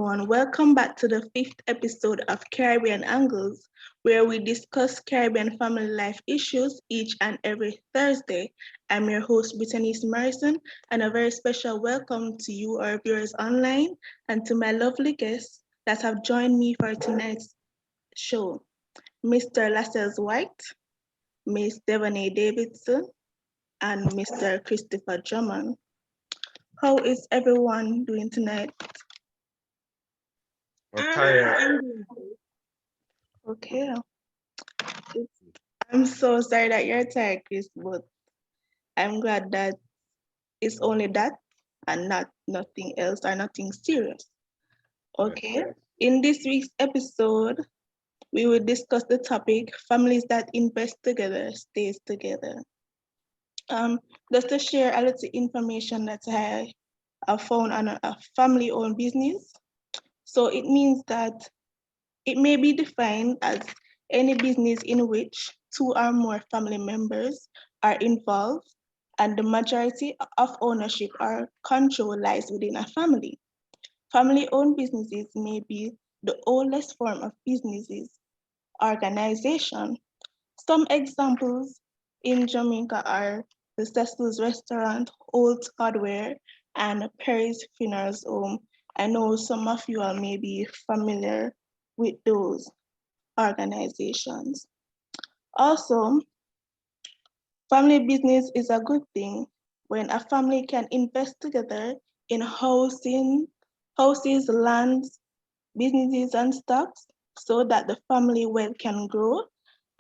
everyone. Welcome back to the 5th episode of Caribbean Angles, where we discuss Caribbean family life issues each and every Thursday. I'm your host, Brittany Morrison, and a very special welcome to you, our viewers online, and to my lovely guests that have joined me for tonight's show, Mr. Lascelles White, Miss Devonay Davidson, and Mr. Christopher Drummond. How is everyone doing tonight? Okay. I'm so sorry that you're tired, Chris, but I'm glad that it's only that and not nothing else or nothing serious. Okay. In this week's episode, we will discuss the topic families that invest together stays together. Just to share a little information that I have found on a family-owned business. So it means that it may be defined as any business in which two or more family members are involved and the majority of ownership or control lies within a family. Family-owned businesses may be the oldest form of businesses organization. Some examples in Jamaica are the Cecil's Restaurant, Old Hardware, and Perry's Funeral Home. I know some of you all may be familiar with those organizations. Also, family business is a good thing when a family can invest together in houses, lands, businesses, and stocks so that the family wealth can grow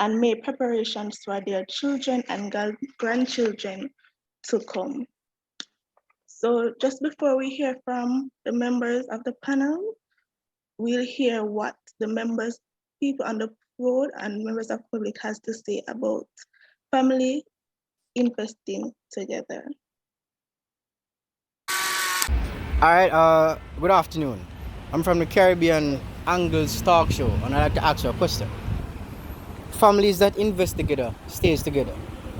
and make preparations for their children and grandchildren to come. So just before we hear from the members of the panel, we'll hear what the people on the road and members of the public has to say about family investing together. All right, good afternoon. I'm from the Caribbean Angles talk show, and I'd like to ask you a question. Families that invest together stays together.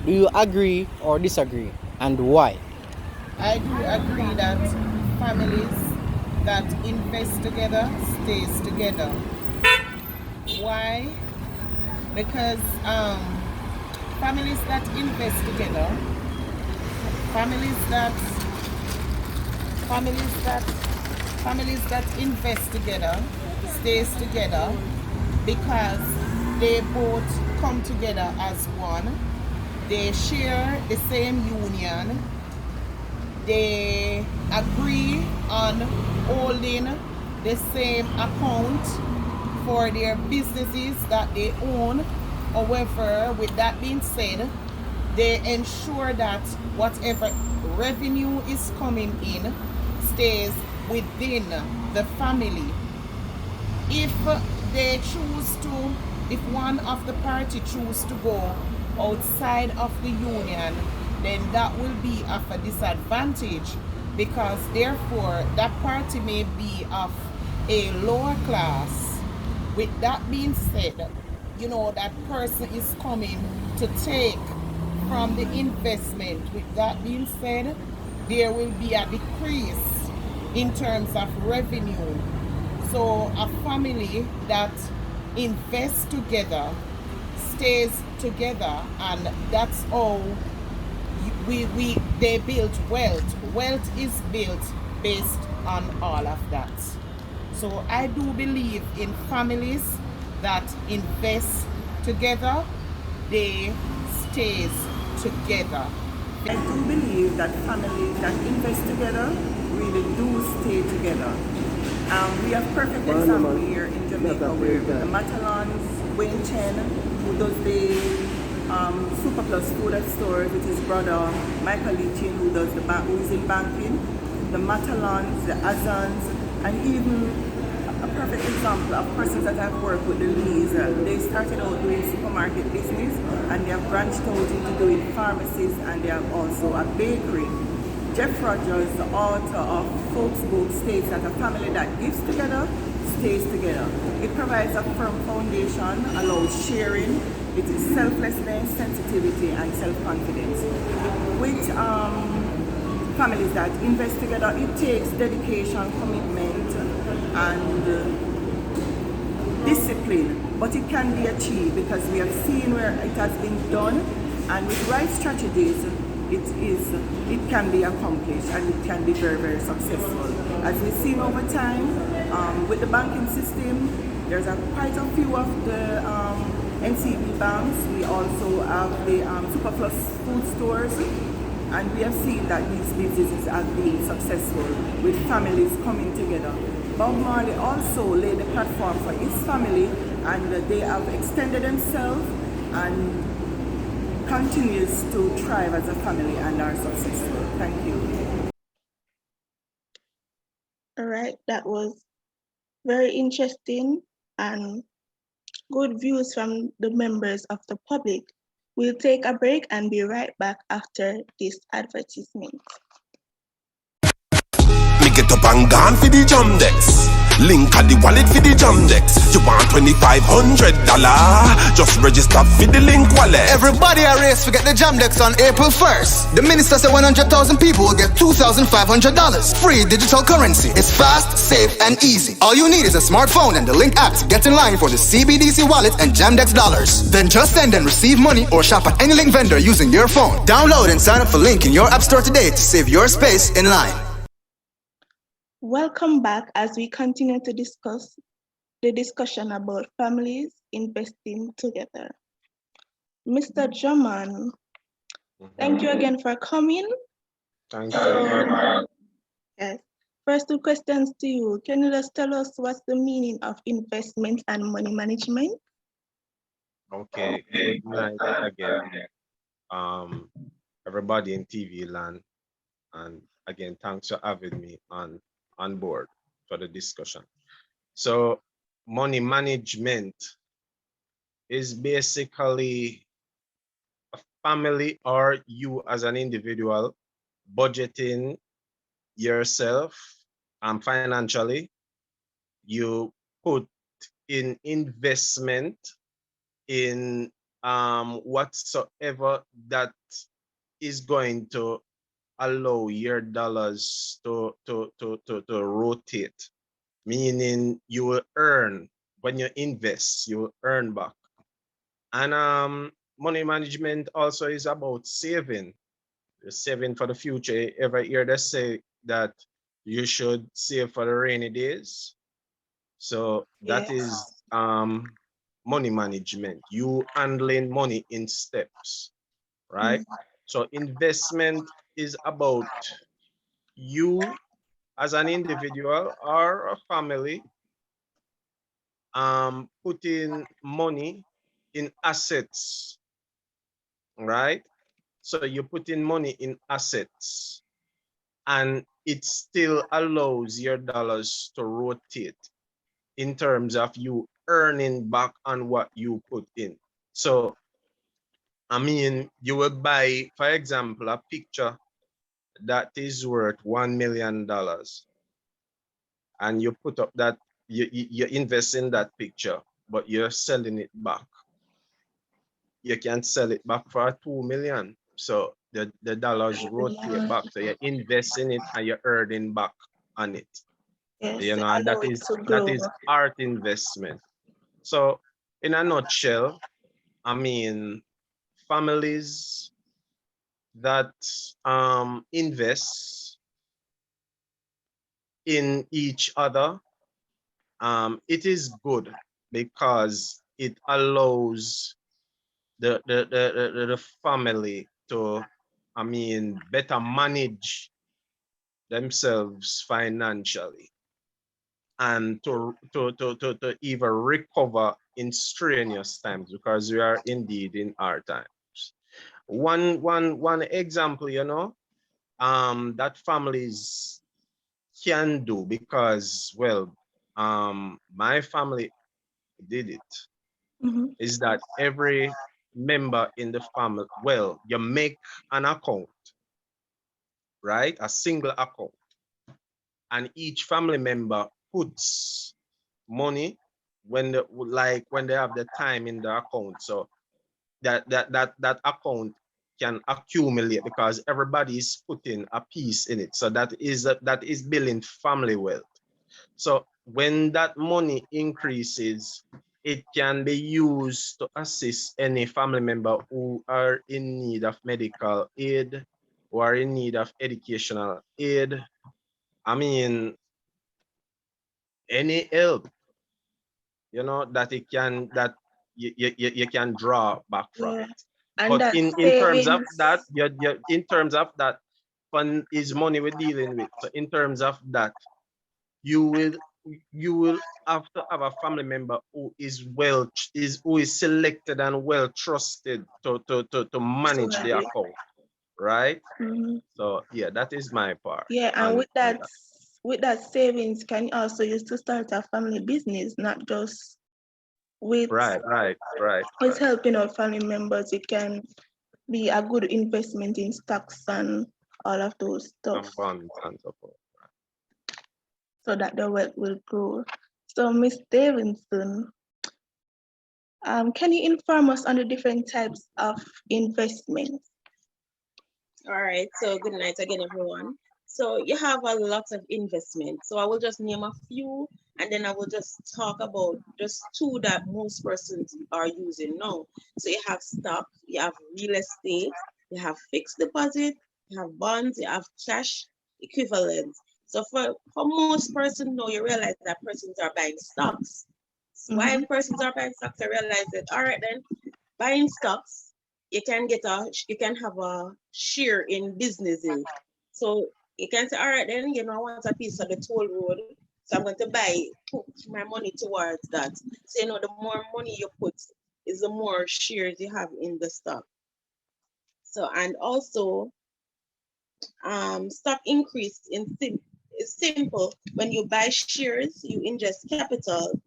Do you agree or disagree, and why? I do agree that families that invest together stays together. Why? Because families that invest together, families that invest together stays together because they both come together as one. They share the same union. They agree on holding the same account for their businesses that they own. However, with that being said, they ensure that whatever revenue is coming in stays within the family. If one of the party choose to go outside of the union, then that will be of a disadvantage because therefore that party may be of a lower class. With that being said, that person is coming to take from the investment. With that being said, there will be a decrease in terms of revenue. So a family that invests together stays together, and that's how they build wealth. Wealth is built based on all of that. So I do believe in families that invest together, they stays together. I do believe that families that invest together really do stay together. We have perfect example here in Jamaica where the Matalons, Wayne Chen, who does the Super Plus food at stores, with his brother Michael Lichin, who is in banking, the Matalons, the Azans, and even a perfect example of persons that I've worked with, the Lees. They started out doing supermarket business and they have branched out into doing pharmacies, and they have also a bakery. Jeff Rogers, the author of Folks Book, states that a family that gives together stays together. It provides a firm foundation, allows sharing, it is selflessness, sensitivity, and self-confidence. With families that invest together, it takes dedication, commitment, and discipline, but it can be achieved because we have seen where it has been done, and with right strategies, it can be accomplished and it can be very, very successful. As we've seen over time, with the banking system, there's quite a few of the NCB banks. We also have the superfluous food stores, and we have seen that these businesses have been successful with families coming together. Bob Marley also laid the platform for his family, and they have extended themselves and continues to thrive as a family and are successful. Thank you. All right, that was very interesting and good views from the members of the public. We'll take a break and be right back after this advertisement. Me get up and gone for the jam decks. Link at the wallet for the jam decks. You want $2,500? Just register for the link wallet. Everybody a race to get the jam decks on April 1st. The minister said 100,000 people will get $2,500. Free digital currency. It's fast, safe, and easy. All you need is a smartphone and the link app to get in line for the CBDC wallet and Jamdex dollars. Then just send and receive money or shop at any link vendor using your phone. Download and sign up for Link in your app store today to save your space in line. Welcome back as we continue to discuss the discussion about families investing together. Mr. Drummond, thank you again for coming. Thank you. Yes. First two questions to you. Can you just tell us what's the meaning of investment and money management? Okay, good night again. Everybody in TV land, and again, thanks for having me on board for the discussion. So money management is basically a family or you as an individual budgeting yourself financially. You put in investment in whatsoever that is going to allow your dollars to rotate, meaning you will earn when you invest, you will earn back. And money management also is about saving. You're saving for the future. Every year they say that you should save for the rainy days. So that is money management. You handling money in steps, right? So investment is about you as an individual or a family putting money in assets, right? So you put in money in assets and it still allows your dollars to rotate in terms of you earning back on what you put in. So, I mean, you will buy, for example, a picture that is worth $1 million and you put up that, you invest in that picture, but you're selling it back. You can sell it back for 2 million. So the dollars rotate back. So you invest in it and you're earning back on it. Yes, You know, and that is art investment. So in a nutshell, I mean, families that invest in each other, it is good because it allows the family to, I mean, better manage themselves financially and to even recover in strenuous times, because we are indeed in our times. One example, you know, that families can do, because, well, my family did it, is that every member in the family, well, you make an account, right? A single account. And each family member puts money when they have the time in the account. So that account can accumulate because everybody is putting a piece in it. So that is building family wealth. So when that money increases, it can be used to assist any family member who are in need of medical aid, who are in need of educational aid. I mean, any help, that it can that you can draw back from Yeah. it. And But that in terms of savings, that, in terms of that, fund is money we're dealing with. So in terms of that, you will you will have to have a family member who is who is selected and well trusted to manage the absolutely. account, right? Mhm. So yeah, that is my part Yeah, and on that. with that savings can also use to start a family business, not just with Right, right, right, with right. helping out family members. It can be a good investment in stocks and all of those stuff And bonds and so forth. so that the wealth will grow. So Miss Davidson, can you inform us on the different types of investments? All right, so good night again, everyone. So you have a lot of investment. So I will just name a few and then I will just talk about just two that most persons are using now. So you have stock, you have real estate, you have fixed deposit, you have bonds, you have cash equivalent. So for most persons now, you realize that persons are buying stocks. So why Mhm. persons are buying stocks, I realize that, all right then, buying stocks, you can have a share in businesses. So you can say, all right, then I want a piece of the toll road. So I'm going to put my money towards that. So the more money you put is the more shares you have in the stock. So and also stock increase is simple. When you buy shares, you ingest capital.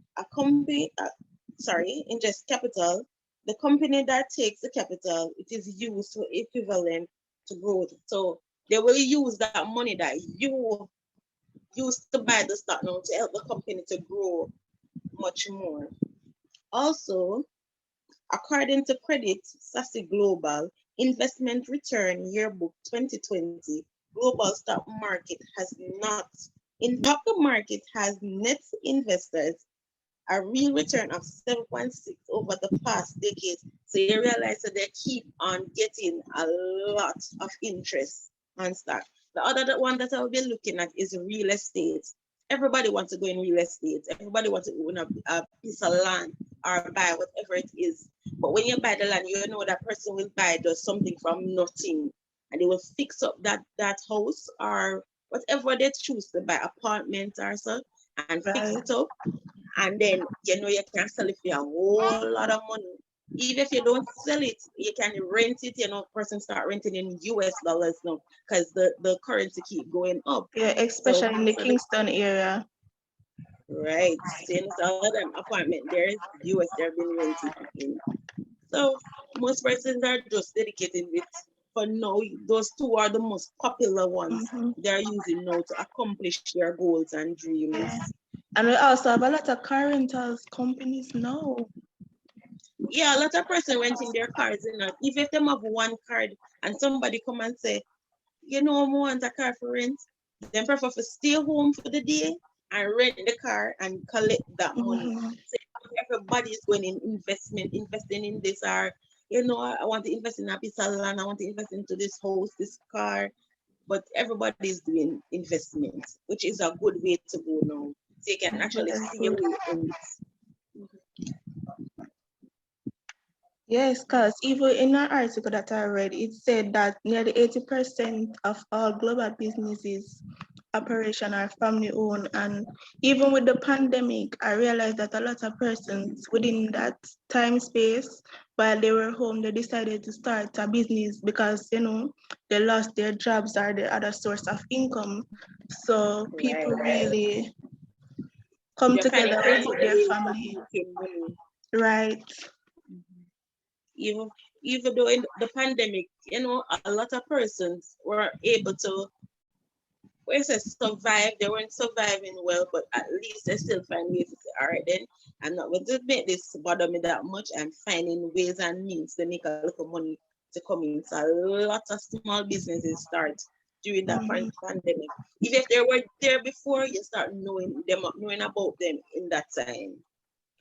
Ingest capital. The company that takes the capital, it is used to equivalent to growth. So they will use that money that you used to buy the stock now to help the company to grow much more. Also, according to Credit Sassy Global Investment Return Yearbook 2020, global stock market has not in stock market has net investors a real return of 7.6 over the past decade. So you realize that they keep on getting a lot of interest on stock. The other one that I'll be looking at is real estate. Everybody wants to go in real estate. Everybody wants to own a piece of land or buy whatever it is. But when you buy the land, you know that person will buy does something from nothing. And they will fix up that house or whatever they choose to buy, apartment or so, and fix Right. it up and then you can sell it for a whole lot of money. Even if you don't sell it, you can rent it. Person start renting in US dollars now because the currency keep going up. Yeah, So especially in the most of the Kingston area. right, same as all of them apartment there is US they're been renting in. So most persons are just dedicated with for now. Those two are the most popular ones Mhm. they're using now to accomplish their goals and Yeah. dreams. And we also have a lot of car rentals companies now. Yeah, a lot of person renting their cars, even if them have one card and somebody come and say, I want a car for rent, then prefer to stay home for the day and rent the car and collect that money. Mhm. So everybody is going in investing in this, or I want to invest in a piece of land, I want to invest into this house, this car. But everybody is doing investment, which is a good way to go now. So you can actually Very see your good. way in Yes, because even in an article that I read, it said that nearly 80% of all global businesses operation are family owned. And even with the pandemic, I realized that a lot of persons within that time space, while they were home, they decided to start a business because, they lost their jobs or their other source of income. So people right. really come They're finding together with creative their ways of family. making money. Right. Even even though in the pandemic, a lot of persons were able to, survive. They weren't surviving well, but at least they still find ways to say, all right, then I'm not going to make this bother me that much. I'm finding ways and means to make a little money to come in. So a lot of small businesses start during that pandemic. If they were there before, you start knowing about them in that time.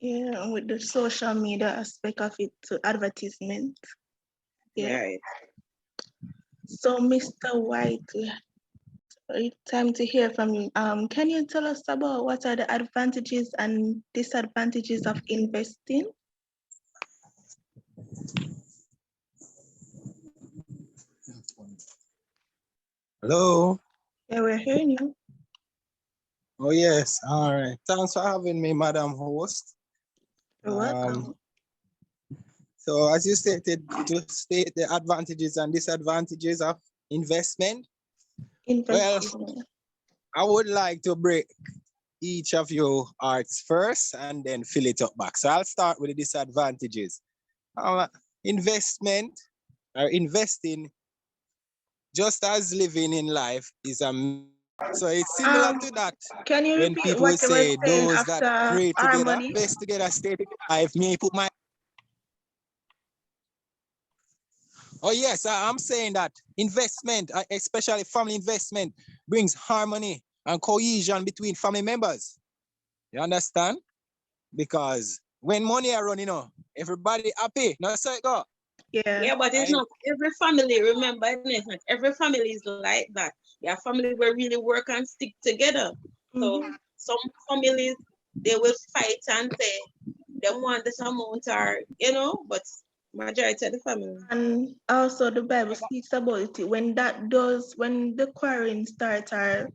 Yeah, with the social media aspect of it to advertisement. Yeah. Right. So, Mr. White, time to hear from you. Can you tell us about what are the advantages and disadvantages of investing? Hello. Yeah, we're hearing you. Oh yes. All right. Thanks for having me, Madam Host. You're welcome. So as you stated, to state the advantages and disadvantages of investment. Well, I would like to break each of your arts first and then fill it up back. So I'll start with the disadvantages. Investment or investing, just as living in life, is a so it's similar to that. Can you When repeat people what you were say saying those that after pray together, harmony? best together, stay together. If me put my Oh yes, I'm saying that investment, especially family investment, brings harmony and cohesion between family members. You understand? Because when money are running, everybody happy. No, so it go. Yeah, but it's not every family. Remember, it's not every family is like that. Yeah, family will really work and stick together. So some families, they will fight and say they want this amount or but majority of the family. And also the Bible speaks about it. When the quarreling starts or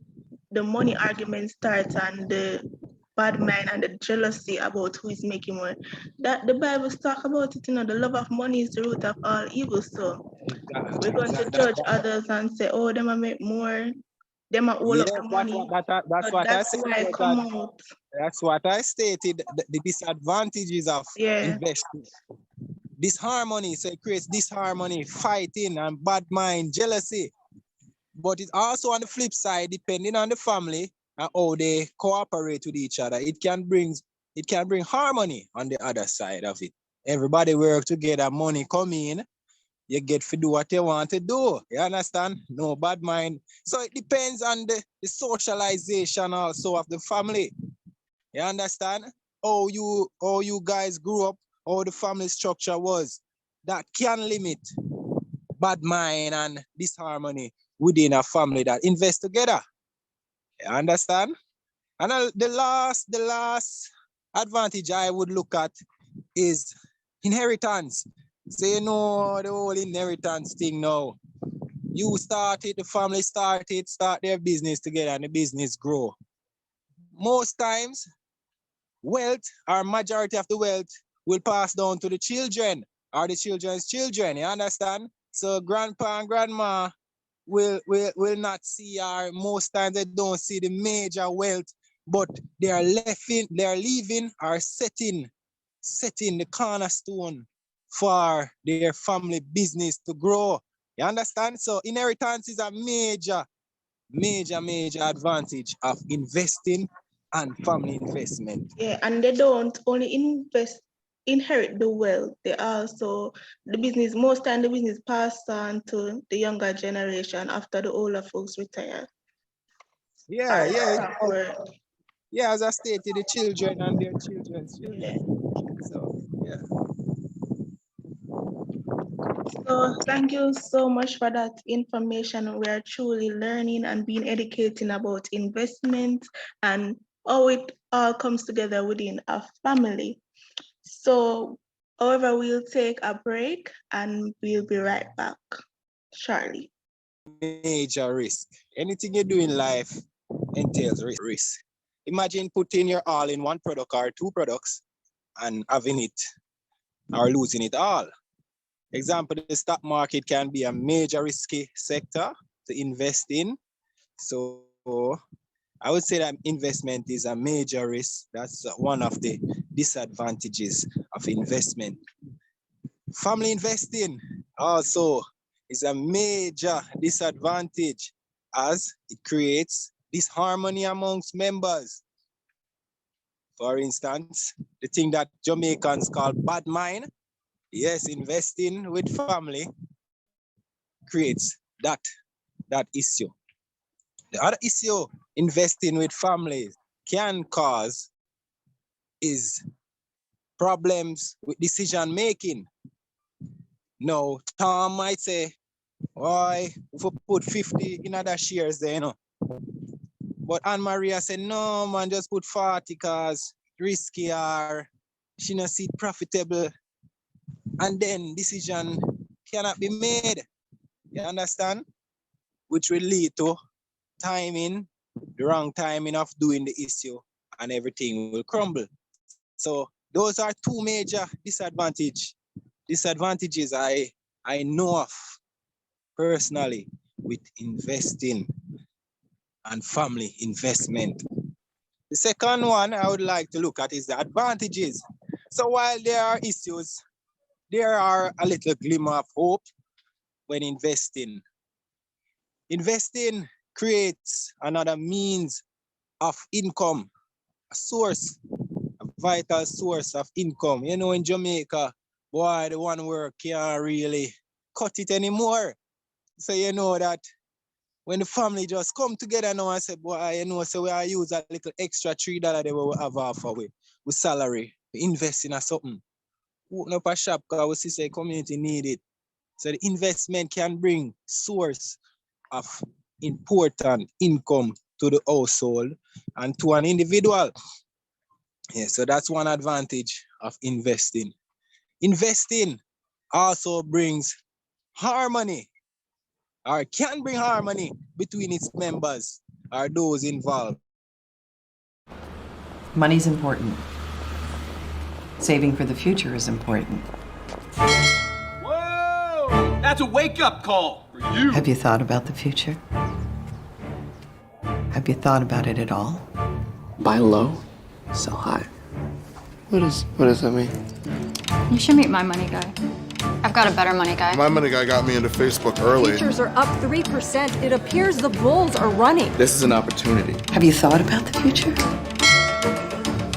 the money argument starts and the bad mind and the jealousy about who is making more, that the Bible talk about it, the love of money is the root of all evil. So we're going to judge others and say, oh, them are make more, them are all up the money. That's what I said. Why come out. That's what I stated. The disadvantages of investing. Disharmony, so it creates disharmony, fighting, and bad mind, jealousy. But it's also on the flip side, depending on the family and how they cooperate with each other, it can bring harmony on the other side of it. Everybody work together, money come in, you get to do what you want to do. You understand? No bad mind. So it depends on the socialization also of the family. You understand? How you guys grew up, how the family structure was. That can limit bad mind and disharmony within a family that invest together. You understand? And the last advantage I would look at is inheritance. So the whole inheritance thing now. You start it, the family start their business together and the business grow. Most times, wealth or majority of the wealth will pass down to the children or the children's children. You understand? So grandpa and grandma will not see, or most times they don't see the major wealth, but they are leaving or setting the cornerstone for their family business to grow. You understand? So inheritance is a major advantage of investing and family investment. Yeah, and they don't only inherit the wealth, they also, most time the business passed on to the younger generation after the older folks retire. Yeah, as I stated, the children and their children's children. So, yeah. So thank you so much for that information. We are truly learning and being educated about investment and how it all comes together within a family. So, however, we'll take a break and we'll be right back shortly. Major risk. Anything you do in life entails risk. Imagine putting your all in one product or two products and having it or losing it all. Example, the stock market can be a major risky sector to invest in. So I would say that investment is a major risk. That's one of the disadvantages of investment. Family investing also is a major disadvantage as it creates disharmony amongst members. For instance, the thing that Jamaicans call bad mind, yes, investing with family creates that issue. The other issue investing with families can cause is problems with decision making. Now, Tom might say, why if we put 50 in other shares there, you know. But Anne Maria said, no, man, just put 40 because risky or she not see it profitable. And then decision cannot be made. You understand? Which will lead to timing, the wrong timing of doing the issue, and everything will crumble. So those are two major disadvantages I know of personally with investing and family investment. The second one I would like to look at is the advantages. So while there are issues, there are a little glimmer of hope when investing. Investing creates another means of income, a source, a vital source of income. You know, in Jamaica, boy, the one work can't really cut it anymore. So you know that when the family just come together now and say, boy, you know, so we are use a little extra $3 that we have offer with salary, we invest in a something. Open up a shop because we see say community need it. So the investment can bring source of important income to the household and to an individual. Yeah, so that's one advantage of investing. Investing also brings harmony or can bring harmony between its members or those involved. Money's important. Saving for the future is important. Whoa! That's a wake-up call for you. Have you thought about the future? Have you thought about it at all? Buy low, sell high. What does that mean? You should meet my money guy. I've got a better money guy. My money guy got me into Facebook early. Futures are up 3%. It appears the bulls are running. This is an opportunity. Have you thought about the future?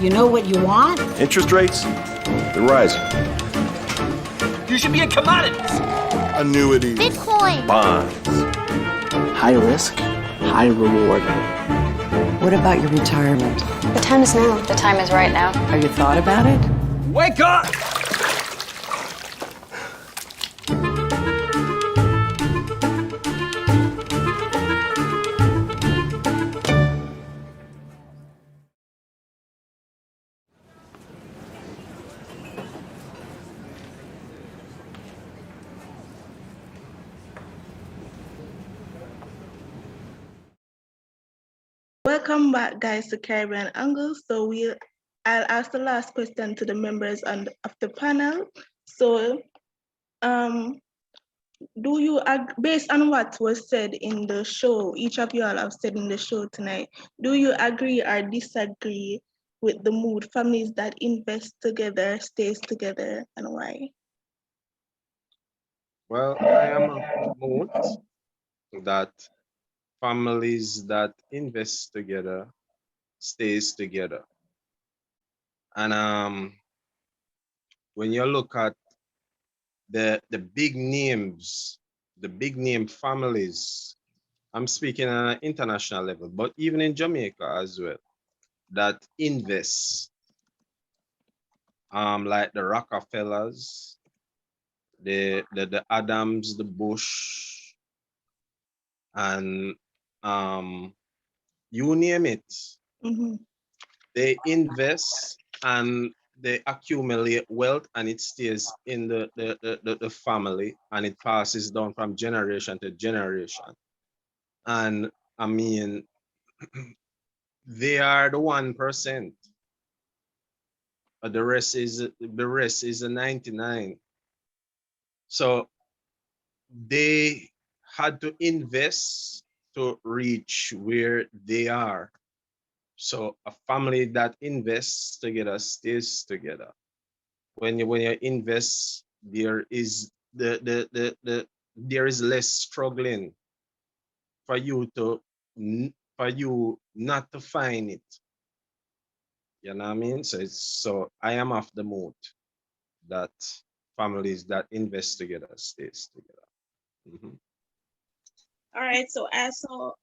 You know what you want? Interest rates, they're rising. You should be in commodities. Annuities. Bitcoin. Bonds. High risk, high reward. What about your retirement? The time is now. The time is right now. Have you thought about it? Wake up! Welcome back, guys, to Caribbean Angles. So I'll ask the last question to the members of the panel. So, do you, based on what was said in the show, each of you all have said in the show tonight, do you agree or disagree with the mood families that invest together stays together, and why? Well, I am of the mood that families that invest together stays together. And when you look at the big names, the big name families, I'm speaking on an international level, but even in Jamaica as well, that invest, like the Rockefellers, the Adams, the Bush, and you name it. Mm-hmm. They invest and they accumulate wealth, and it stays in the family, and it passes down from generation to generation. And I mean, they are the 1%, but the rest is the 99. So they had to invest to reach where they are. So a family that invests together stays together. When you invest, there is there is less struggling for you not to find it. You know what I mean? So I am of the mood that families that invest together stays together. Mm-hmm. All right, so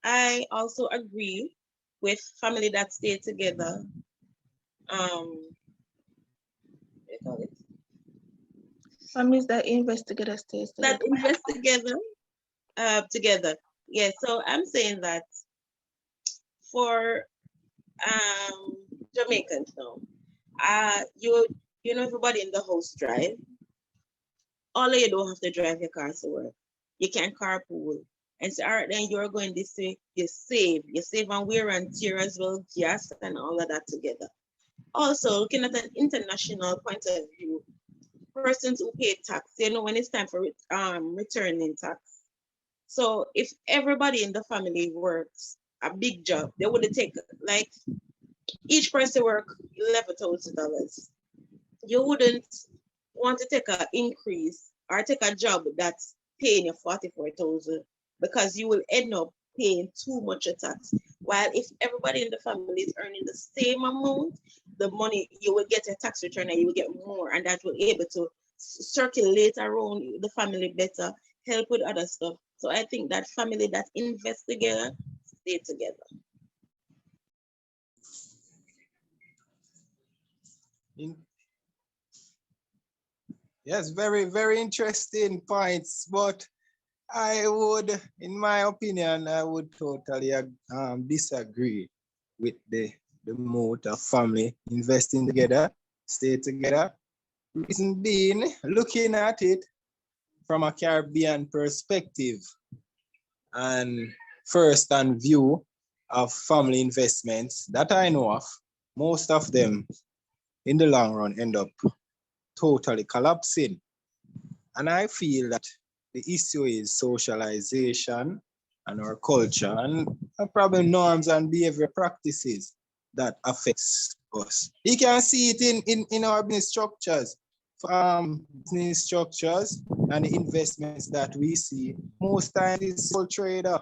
I also agree with family that stay together. What do you call it? Families that invest together stays That together. invest together. Yeah, so I'm saying that for Jamaicans now, you know everybody in the house drive. All of you don't have to drive your cars to work. You can carpool. And so, all right, then you're going this way, you save. You save on wear and tear as well, gas and all of that together. Also, looking at an international point of view, persons who pay tax, you know, when it's time for returning tax. So if everybody in the family works a big job, they would take like each person work $11,000. You wouldn't want to take an increase or take a job that's paying you 44,000 because you will end up paying too much of tax. While if everybody in the family is earning the same amount, the money you will get a tax return and you will get more, and that will be able to circulate around the family better, help with other stuff. So I think that family that invest together stay together. Yes, very, very interesting points. But I would, in my opinion, I would totally disagree with the mode of family investing together, stay together. Reason being, looking at it from a Caribbean perspective and first-hand view of family investments that I know of, most of them in the long run end up totally collapsing. And I feel that the issue is socialization and our culture and probably norms and behavior practices that affects us. You can see it in our business structures, business structures and the investments that we see. Most times it's sole trader.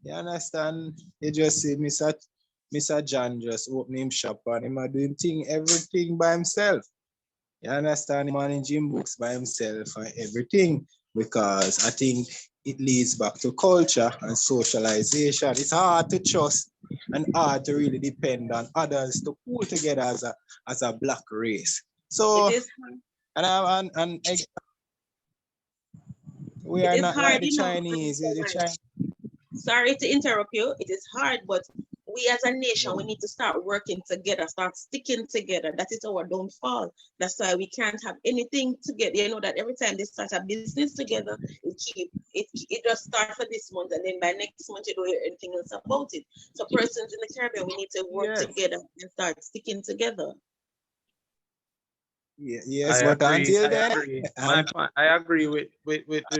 You understand? You just see Mr. John just opening shop and him doing everything by himself. You understand? Him managing books by himself and everything, because I think it leads back to culture and socialization. It's hard to trust and hard to really depend on others to pull together as a black race. So, it is we are not like the Chinese. Sorry to interrupt you. It is hard, but we as a nation, we need to start working together, start sticking together. That is our downfall. That's why we can't have anything together. You know that every time they start a business together, it just start for this month, and then by next month you don't hear anything else about it. So persons in the Caribbean, we need to work together and start sticking together. Yes, but until then, I agree with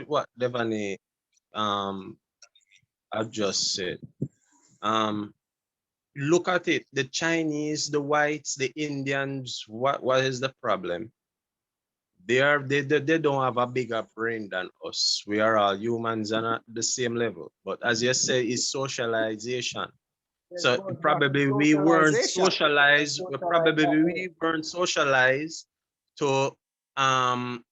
what Devani I just said. Look at it. The Chinese, the whites, the Indians. What is the problem? They don't have a bigger brain than us. We are all humans and at the same level. But as you say, it's socialization. So probably we weren't socialized. We weren't socialized to own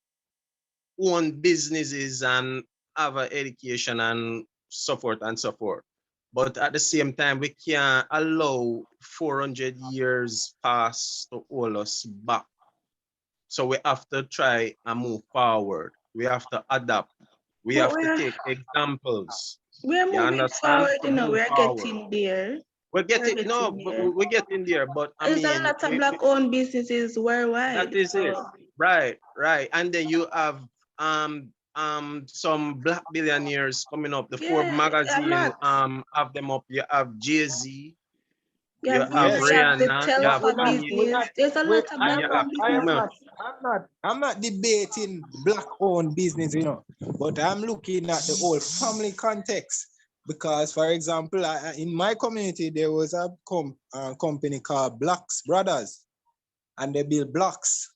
businesses and have an education and so forth and so forth. But at the same time, we can't allow 400 years past to hold us back. So we have to try and move forward. We have to adapt. We have to take examples. We're moving forward, you know, we're getting there. We're getting there, but I mean, there's a lot of black-owned businesses worldwide. That is it. Right. And then you have some black billionaires coming up. The Forbes magazine have them up. You have Jay-Z. You have Rihanna. You have business. There's a lot of black-owned businesses. I'm not debating black-owned business, you know, but I'm looking at the whole family context. Because, for example, in my community, there was a company called Blocks Brothers, and they build blocks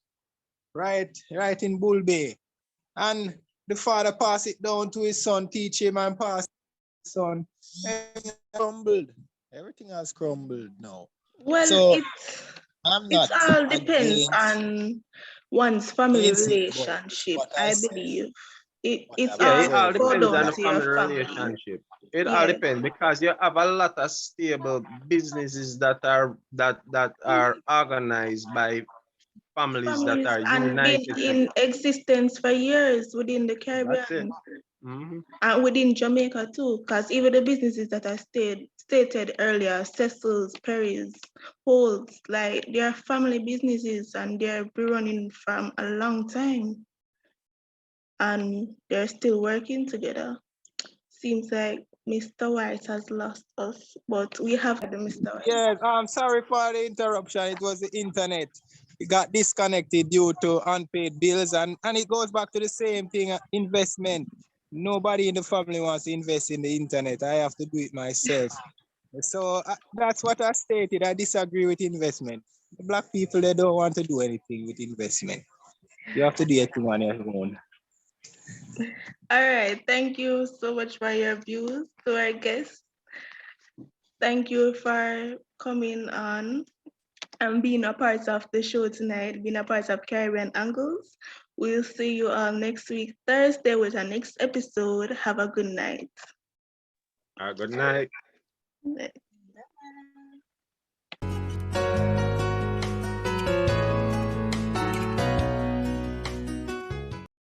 right in Bull Bay. And the father passed it down to his son, teach him and pass his son. Everything crumbled. Everything has crumbled now. Well, so it all depends on one's family relationship, I believe. It's Yeah, all it all go depends on down the to your family family. relationship. It all Yes. depends because you have a lot of stable businesses that are organized by families that Families are and been united. in existence for years within the That's it. Caribbean Hmm. and within Jamaica too, because even the businesses that I stated earlier, Cecil's, Perry's, Holds, like they are family businesses and they're been running from a long time and they're still working together. Seems like Mr. White has lost us, but we have the Mr. White. Yes, I'm sorry for the interruption. It was the internet. It got disconnected due to unpaid bills, and it goes back to the same thing, investment. Nobody in the family wants to invest in the internet. I have to do it myself. So that's what I stated. I disagree with investment. The black people, they don't want to do anything with investment. You have to do everything on your own. All right, thank you so much for your views to our guests. Thank you for coming on and being a part of the show tonight, being a part of Caribbean Angles. We'll see you all next week, Thursday, with our next episode. Have a good night. Good night. Good night.